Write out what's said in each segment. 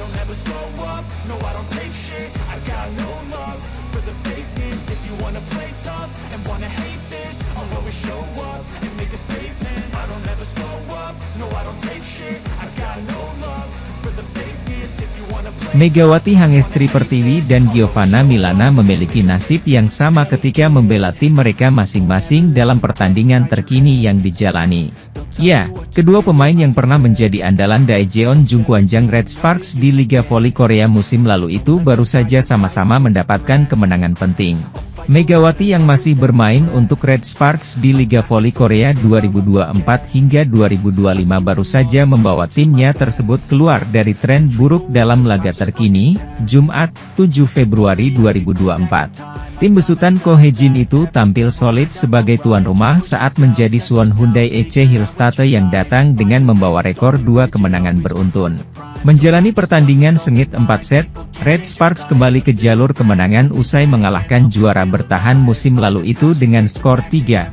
don't ever slow up, no I don't take shit, I got no love for the fakeness. If you wanna play tough and wanna hate this, I'll always show up and make a statement. I don't ever slow up, no I don't take shit, I got no love for the fakeness. If you wanna play Megawati Hangestri Pertiwi dan Giovanna Milana memiliki nasib yang sama ketika membela tim mereka masing-masing dalam pertandingan terkini yang dijalani. Ya, kedua pemain yang pernah menjadi andalan Daejeon Jungkwanjang Red Sparks di Liga Voli Korea musim lalu itu baru saja sama-sama mendapatkan kemenangan penting. Megawati yang masih bermain untuk Red Sparks di Liga Voli Korea 2024 hingga 2025 baru saja membawa timnya tersebut keluar dari tren buruk dalam laga terkini, Jumat, 7 Februari 2024. Tim besutan Ko Hejin itu tampil solid sebagai tuan rumah saat menjadi Suwon Hyundai EC Hillstate yang datang dengan membawa rekor 2 kemenangan beruntun. Menjalani pertandingan sengit 4 set, Red Sparks kembali ke jalur kemenangan usai mengalahkan juara bertahan musim lalu itu dengan skor 3-1.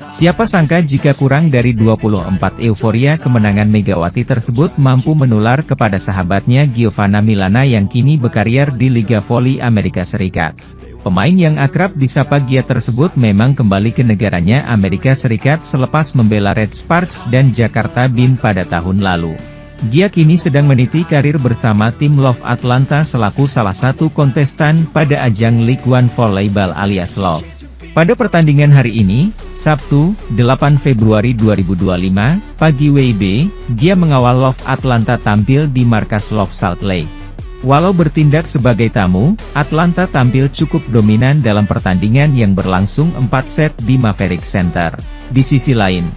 Siapa sangka jika kurang dari 24 euforia kemenangan Megawati tersebut mampu menular kepada sahabatnya Giovanna Milana yang kini berkarir di Liga Voli Amerika Serikat. Pemain yang akrab disapa Gia tersebut memang kembali ke negaranya Amerika Serikat selepas membela Red Sparks dan Jakarta Beam pada tahun lalu. Gia kini sedang meniti karir bersama tim Love Atlanta selaku salah satu kontestan pada ajang League One Volleyball alias Love. Pada pertandingan hari ini, Sabtu, 8 Februari 2025, pagi WIB, Gia mengawal Love Atlanta tampil di markas Love Salt Lake. Walau bertindak sebagai tamu, Atlanta tampil cukup dominan dalam pertandingan yang berlangsung 4 set di Maverick Center. Di sisi lain,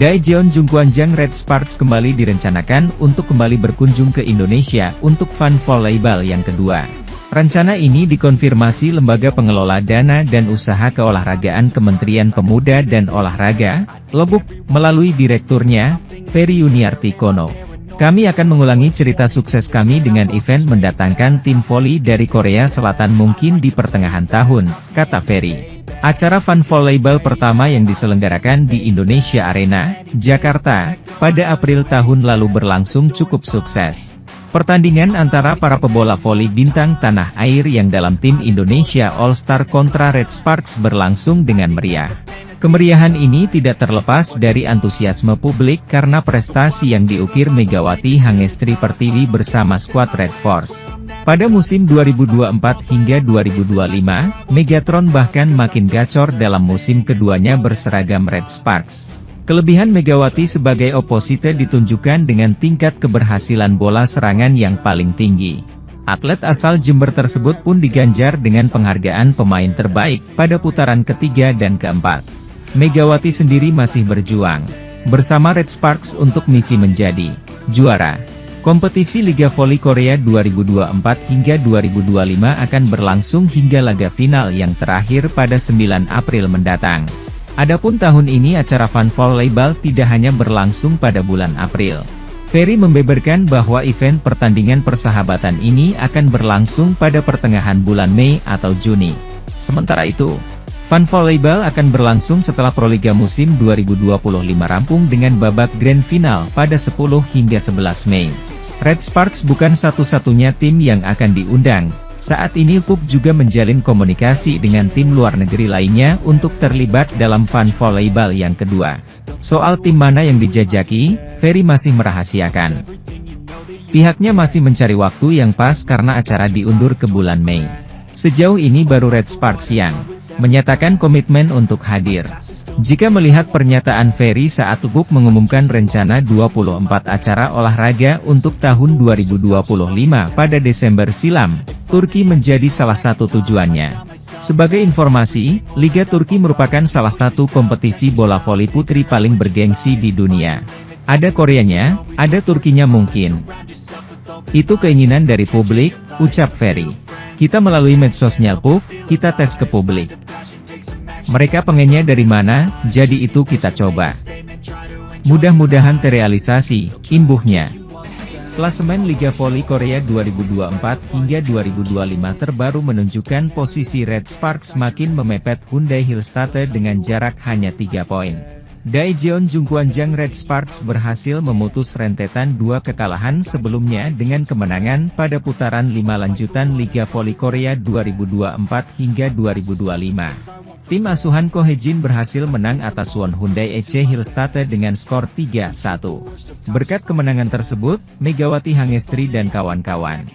Daejeon Jungkwanjang Red Sparks kembali direncanakan untuk kembali berkunjung ke Indonesia untuk Fun Volleyball yang kedua. Rencana ini dikonfirmasi Lembaga Pengelola Dana dan Usaha Keolahragaan Kementerian Pemuda dan Olahraga, Lobuk, melalui direkturnya, Ferry Yuniarti Kono. Kami akan mengulangi cerita sukses kami dengan event mendatangkan tim voli dari Korea Selatan mungkin di pertengahan tahun, kata Ferry. Acara Fun Volleyball pertama yang diselenggarakan di Indonesia Arena, Jakarta, pada April tahun lalu berlangsung cukup sukses. Pertandingan antara para pebola voli bintang tanah air yang dalam tim Indonesia All-Star kontra Red Sparks berlangsung dengan meriah. Kemeriahan ini tidak terlepas dari antusiasme publik karena prestasi yang diukir Megawati Hangestri Pertiwi bersama skuad Red Force. Pada musim 2024 hingga 2025, Megatron bahkan makin gacor dalam musim keduanya berseragam Red Sparks. Kelebihan Megawati sebagai oposite ditunjukkan dengan tingkat keberhasilan bola serangan yang paling tinggi. Atlet asal Jember tersebut pun diganjar dengan penghargaan pemain terbaik pada putaran ketiga dan keempat. Megawati sendiri masih berjuang bersama Red Sparks untuk misi menjadi juara. Kompetisi Liga Voli Korea 2024 hingga 2025 akan berlangsung hingga laga final yang terakhir pada 9 April mendatang. Adapun tahun ini acara Fun Volleyball tidak hanya berlangsung pada bulan April. Ferry membeberkan bahwa event pertandingan persahabatan ini akan berlangsung pada pertengahan bulan Mei atau Juni. Sementara itu, Fun Volleyball akan berlangsung setelah Proliga musim 2025 rampung dengan babak Grand Final pada 10 hingga 11 Mei. Red Sparks bukan satu-satunya tim yang akan diundang. Saat ini PUB juga menjalin komunikasi dengan tim luar negeri lainnya untuk terlibat dalam Fun Volleyball yang kedua. Soal tim mana yang dijajaki, Ferry masih merahasiakan. Pihaknya masih mencari waktu yang pas karena acara diundur ke bulan Mei. Sejauh ini baru Red Sparks yang menyatakan komitmen untuk hadir. Jika melihat pernyataan Ferry saat PUB mengumumkan rencana 24 acara olahraga untuk tahun 2025 pada Desember silam, Turki menjadi salah satu tujuannya. Sebagai informasi, Liga Turki merupakan salah satu kompetisi bola voli putri paling bergengsi di dunia. Ada Koreanya, ada Turkinya mungkin. Itu keinginan dari publik, ucap Ferry. Kita melalui medsosnya PUB, kita tes ke publik. Mereka pengennya dari mana, jadi itu kita coba. Mudah-mudahan terrealisasi, imbuhnya. Klasemen Liga Voli Korea 2024 hingga 2025 terbaru menunjukkan posisi Red Sparks makin memepet Hyundai Hillstate dengan jarak hanya 3 poin. Daejeon Jungkwanjang Red Sparks berhasil memutus rentetan dua kekalahan sebelumnya dengan kemenangan pada putaran 5 lanjutan Liga Voli Korea 2024 hingga 2025. Tim asuhan Ko Hye-jin berhasil menang atas Suwon Hyundai EC Hillstatte dengan skor 3-1. Berkat kemenangan tersebut, Megawati Hangestri dan kawan-kawan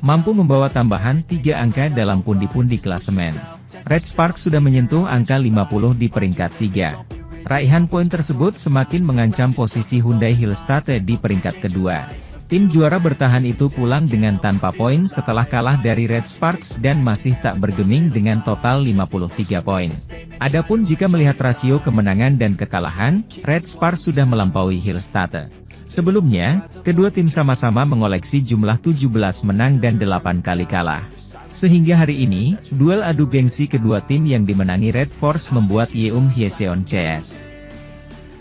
mampu membawa tambahan 3 angka dalam pundi-pundi klasemen. Red Sparks sudah menyentuh angka 50 di peringkat 3. Raihan poin tersebut semakin mengancam posisi Hyundai Hillstatte di peringkat kedua. Tim juara bertahan itu pulang dengan tanpa poin setelah kalah dari Red Sparks dan masih tak bergeming dengan total 53 poin. Adapun jika melihat rasio kemenangan dan kekalahan, Red Sparks sudah melampaui Hillstatte. Sebelumnya, kedua tim sama-sama mengoleksi jumlah 17 menang dan 8 kali kalah. Sehingga hari ini, duel adu gengsi kedua tim yang dimenangi Red Force membuat Yeom Hyeseon CS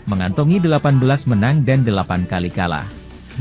mengantongi 18 menang dan 8 kali kalah.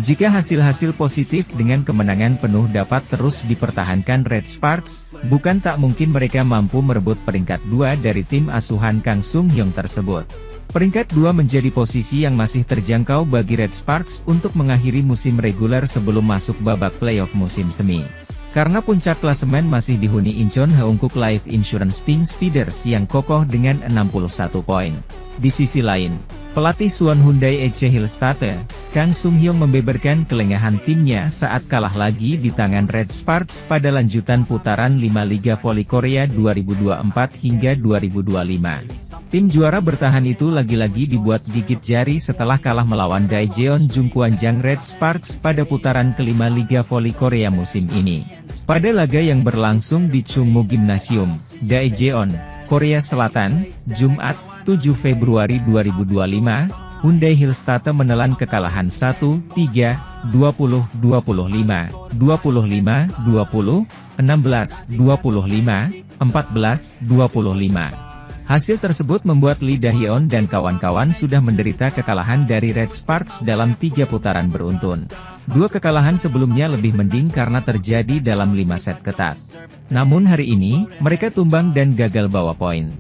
Jika hasil-hasil positif dengan kemenangan penuh dapat terus dipertahankan Red Sparks, bukan tak mungkin mereka mampu merebut peringkat 2 dari tim asuhan Kang Sung Hyung tersebut. Peringkat 2 menjadi posisi yang masih terjangkau bagi Red Sparks untuk mengakhiri musim reguler sebelum masuk babak playoff musim semi. Karena puncak klasemen masih dihuni Incheon Heungkuk Life Insurance Pink Speeders yang kokoh dengan 61 poin. Di sisi lain, pelatih Suwon Hyundai EC Hillstatte, Kang Sung Hyung membeberkan kelengahan timnya saat kalah lagi di tangan Red Sparks pada lanjutan putaran 5 Liga Voli Korea 2024 hingga 2025. Tim juara bertahan itu lagi-lagi dibuat gigit jari setelah kalah melawan Daejeon Jungkwanjang Red Sparks pada putaran kelima Liga Voli Korea musim ini. Pada laga yang berlangsung di Chungmu Gymnasium, Daejeon, Korea Selatan, Jumat, 7 Februari 2025, Hyundai Hillstatte menelan kekalahan 1-3, 20-25, 25-20, 16-25, 14-25. Hasil tersebut membuat Lee Dae-yeon dan kawan-kawan sudah menderita kekalahan dari Red Sparks dalam 3 putaran beruntun. 2 kekalahan sebelumnya lebih mending karena terjadi dalam 5 set ketat. Namun hari ini, mereka tumbang dan gagal bawa poin.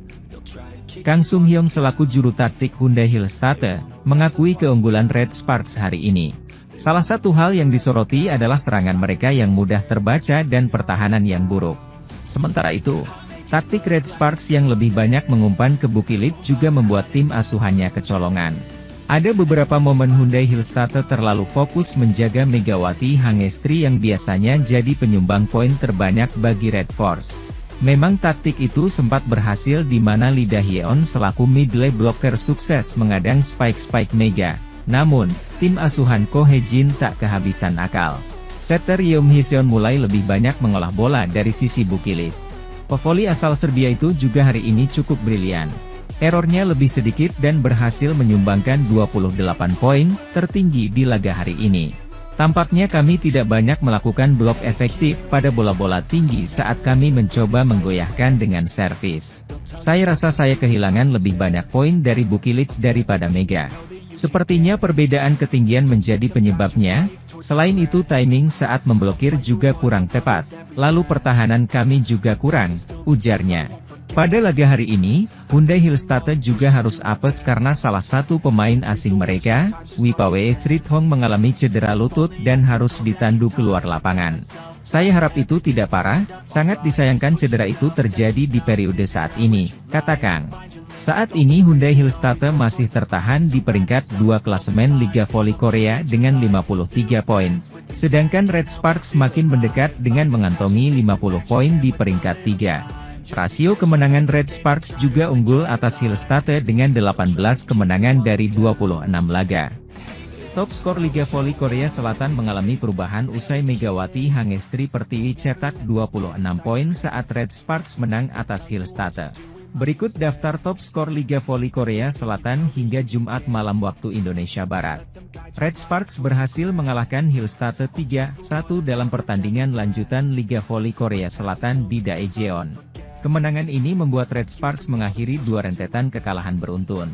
Kang Sung Hyung selaku juru taktik Hyundai Hillstatte, mengakui keunggulan Red Sparks hari ini. Salah satu hal yang disoroti adalah serangan mereka yang mudah terbaca dan pertahanan yang buruk. Sementara itu, taktik Red Sparks yang lebih banyak mengumpan ke Bukilit juga membuat tim asuhannya kecolongan. Ada beberapa momen Hyundai Hillstatte terlalu fokus menjaga Megawati Hangestri yang biasanya jadi penyumbang poin terbanyak bagi Red Force. Memang taktik itu sempat berhasil di mana Lee Dae-yeon selaku mid-lane blocker sukses mengadang spike-spike Mega. Namun, tim asuhan Ko Hye-jin tak kehabisan akal. Setter Yeom Hyeseon mulai lebih banyak mengolah bola dari sisi Bukilit. Pevoli asal Serbia itu juga hari ini cukup brilian. Errornya lebih sedikit dan berhasil menyumbangkan 28 poin, tertinggi di laga hari ini. Tampaknya kami tidak banyak melakukan blok efektif pada bola-bola tinggi saat kami mencoba menggoyahkan dengan servis. Saya rasa saya kehilangan lebih banyak poin dari Bukilit daripada Mega. Sepertinya perbedaan ketinggian menjadi penyebabnya. Selain itu timing saat memblokir juga kurang tepat, lalu pertahanan kami juga kurang, ujarnya. Pada laga hari ini, Hyundai Hillstatte juga harus apes karena salah satu pemain asing mereka, Wipawe Srithong mengalami cedera lutut dan harus ditandu keluar lapangan. Saya harap itu tidak parah, sangat disayangkan cedera itu terjadi di periode saat ini, kata Kang. Saat ini Hyundai Hillstatte masih tertahan di peringkat 2 klasemen Liga Voli Korea dengan 53 poin. Sedangkan Red Sparks makin mendekat dengan mengantongi 50 poin di peringkat 3. Rasio kemenangan Red Sparks juga unggul atas Hillstatte dengan 18 kemenangan dari 26 laga. Top skor Liga Voli Korea Selatan mengalami perubahan usai Megawati Hangestri Pertiwi cetak 26 poin saat Red Sparks menang atas Hillstatte. Berikut daftar top skor Liga Voli Korea Selatan hingga Jumat malam waktu Indonesia Barat. Red Sparks berhasil mengalahkan Hillstatte 3-1 dalam pertandingan lanjutan Liga Voli Korea Selatan di Daejeon. Kemenangan ini membuat Red Sparks mengakhiri 2 rentetan kekalahan beruntun.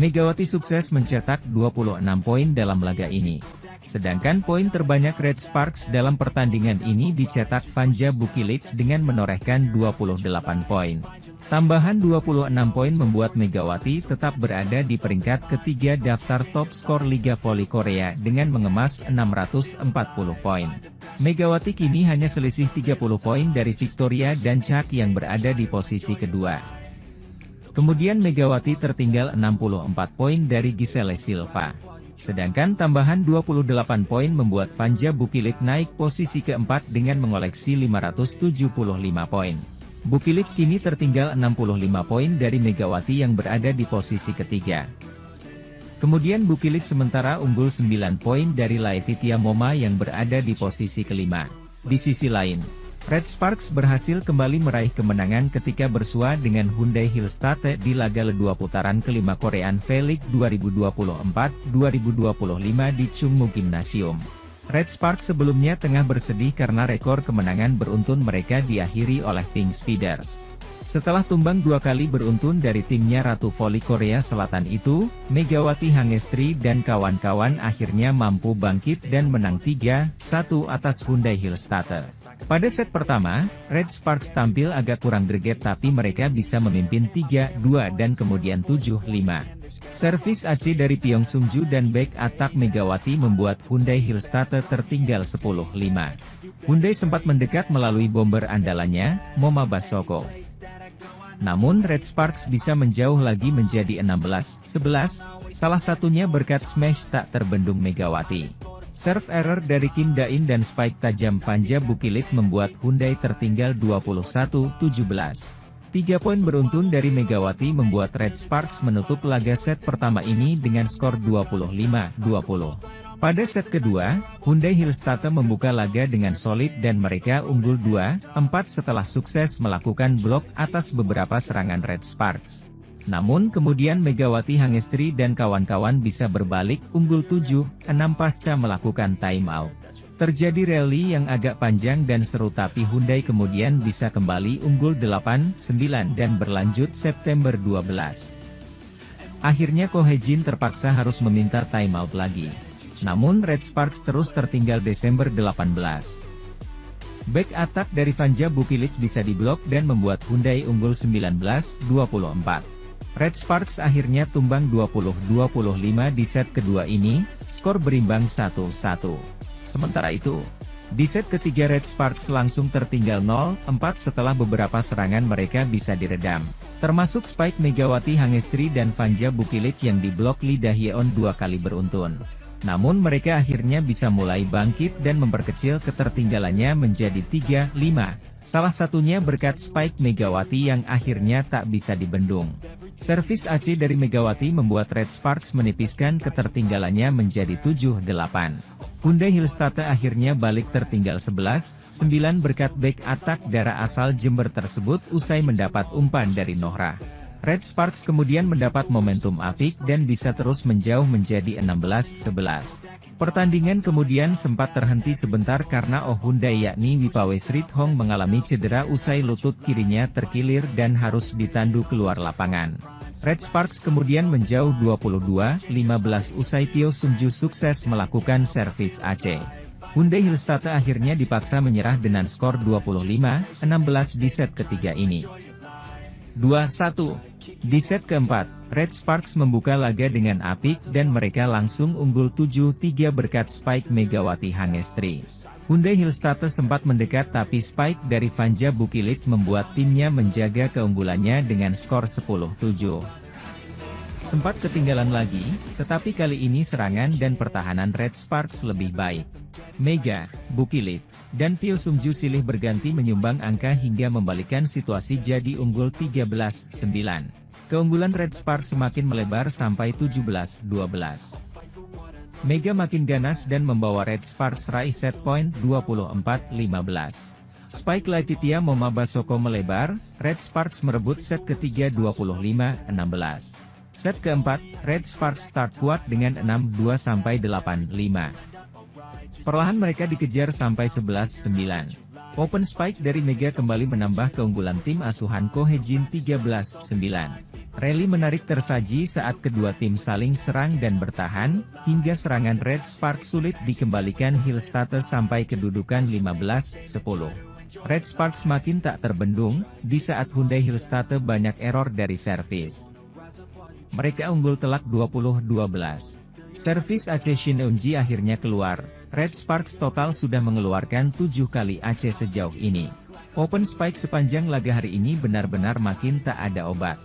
Megawati sukses mencetak 26 poin dalam laga ini. Sedangkan poin terbanyak Red Sparks dalam pertandingan ini dicetak Vanja Bukilic dengan menorehkan 28 poin. Tambahan 26 poin membuat Megawati tetap berada di peringkat ketiga daftar top skor Liga Voli Korea dengan mengemas 640 poin. Megawati kini hanya selisih 30 poin dari Victoria dan Chak yang berada di posisi kedua. Kemudian Megawati tertinggal 64 poin dari Giselle Silva. Sedangkan tambahan 28 poin membuat Vanja Bukilic naik posisi keempat dengan mengoleksi 575 poin. Bukilic kini tertinggal 65 poin dari Megawati yang berada di posisi ketiga. Kemudian Bukilic sementara unggul 9 poin dari Laetitia Moma yang berada di posisi kelima. Di sisi lain, Red Sparks berhasil kembali meraih kemenangan ketika bersua dengan Hyundai Hillstate di laga Le-2 putaran kelima Korean V-League 2024-2025 di Chungmu Gymnasium. Red Sparks sebelumnya tengah bersedih karena rekor kemenangan beruntun mereka diakhiri oleh Pink Speeders. Setelah tumbang 2 kali beruntun dari timnya Ratu Voli Korea Selatan itu, Megawati Hangestri dan kawan-kawan akhirnya mampu bangkit dan menang 3-1 atas Hyundai Hillstate. Pada set pertama, Red Sparks tampil agak kurang greget tapi mereka bisa memimpin 3-2 dan kemudian 7-5. Servis AC dari Pyong Sungju dan back attack Megawati membuat Hyundai Hillstate tertinggal 10-5. Hyundai sempat mendekat melalui bomber andalannya, Moma Basoko. Namun Red Sparks bisa menjauh lagi menjadi 16-11, salah satunya berkat smash tak terbendung Megawati. Serve error dari Kim Dain dan spike tajam Vanja Bukilic membuat Hyundai tertinggal 21-17. 3 poin beruntun dari Megawati membuat Red Sparks menutup laga set pertama ini dengan skor 25-20. Pada set kedua, Hyundai Hillstate membuka laga dengan solid dan mereka unggul 2-4 setelah sukses melakukan blok atas beberapa serangan Red Sparks. Namun kemudian Megawati Hangestri dan kawan-kawan bisa berbalik unggul 7-6 pasca melakukan time out. Terjadi rally yang agak panjang dan seru tapi Hyundai kemudian bisa kembali unggul 8-9 dan berlanjut September 12. Akhirnya Ko Hye-jin terpaksa harus meminta time out lagi. Namun Red Sparks terus tertinggal Desember 18. Back attack dari Vanja Bukilic bisa diblok dan membuat Hyundai unggul 19-24. Red Sparks akhirnya tumbang 20-25 di set kedua ini, skor berimbang 1-1. Sementara itu, di set ketiga Red Sparks langsung tertinggal 0-4 setelah beberapa serangan mereka bisa diredam. Termasuk spike Megawati Hangestri dan Vanja Bukilic yang diblok Lee Da-hyeon 2 kali beruntun. Namun mereka akhirnya bisa mulai bangkit dan memperkecil ketertinggalannya menjadi 3-5, salah satunya berkat spike Megawati yang akhirnya tak bisa dibendung. Servis AC dari Megawati membuat Red Sparks menipiskan ketertinggalannya menjadi 7-8. Hyundai Hillstate akhirnya balik tertinggal 11-9 berkat back attack darah asal Jember tersebut usai mendapat umpan dari Nohra. Red Sparks kemudian mendapat momentum apik dan bisa terus menjauh menjadi 16-11. Pertandingan kemudian sempat terhenti sebentar karena Hyundai yakni Wipawe Srithong mengalami cedera usai lutut kirinya terkilir dan harus ditandu keluar lapangan. Red Sparks kemudian menjauh 22-15 usai Pyo Sungju sukses melakukan servis AC. Hyundai Hillstate akhirnya dipaksa menyerah dengan skor 25-16 di set ketiga ini. 2-1. Di set keempat, Red Sparks membuka laga dengan apik dan mereka langsung unggul 7-3 berkat spike Megawati Hangestri. Hyundai Hillstate sempat mendekat tapi spike dari Vanja Bukilic membuat timnya menjaga keunggulannya dengan skor 10-7. Sempat ketinggalan lagi, tetapi kali ini serangan dan pertahanan Red Sparks lebih baik. Mega, Bukilic, dan Pyo Sungju silih berganti menyumbang angka hingga membalikkan situasi jadi unggul 13-9. Keunggulan Red Sparks semakin melebar sampai 17-12. Mega makin ganas dan membawa Red Sparks raih set point 24-15. Spike Laetitia Moma Basoko melebar, Red Sparks merebut set ketiga 25-16. Set keempat, Red Sparks start kuat dengan 6-2 sampai 8-5. Perlahan mereka dikejar sampai 11-9. Open spike dari Mega kembali menambah keunggulan tim asuhan Ko Hye-jin 13-9. Rally menarik tersaji saat kedua tim saling serang dan bertahan, hingga serangan Red Sparks sulit dikembalikan Hillstate sampai kedudukan 15-10. Red Sparks makin tak terbendung, di saat Hyundai Hillstate banyak error dari servis. Mereka unggul telak 20-12. Servis AC Shin Eun-ji akhirnya keluar, Red Sparks total sudah mengeluarkan 7 kali AC sejauh ini. Open spike sepanjang laga hari ini benar-benar makin tak ada obat.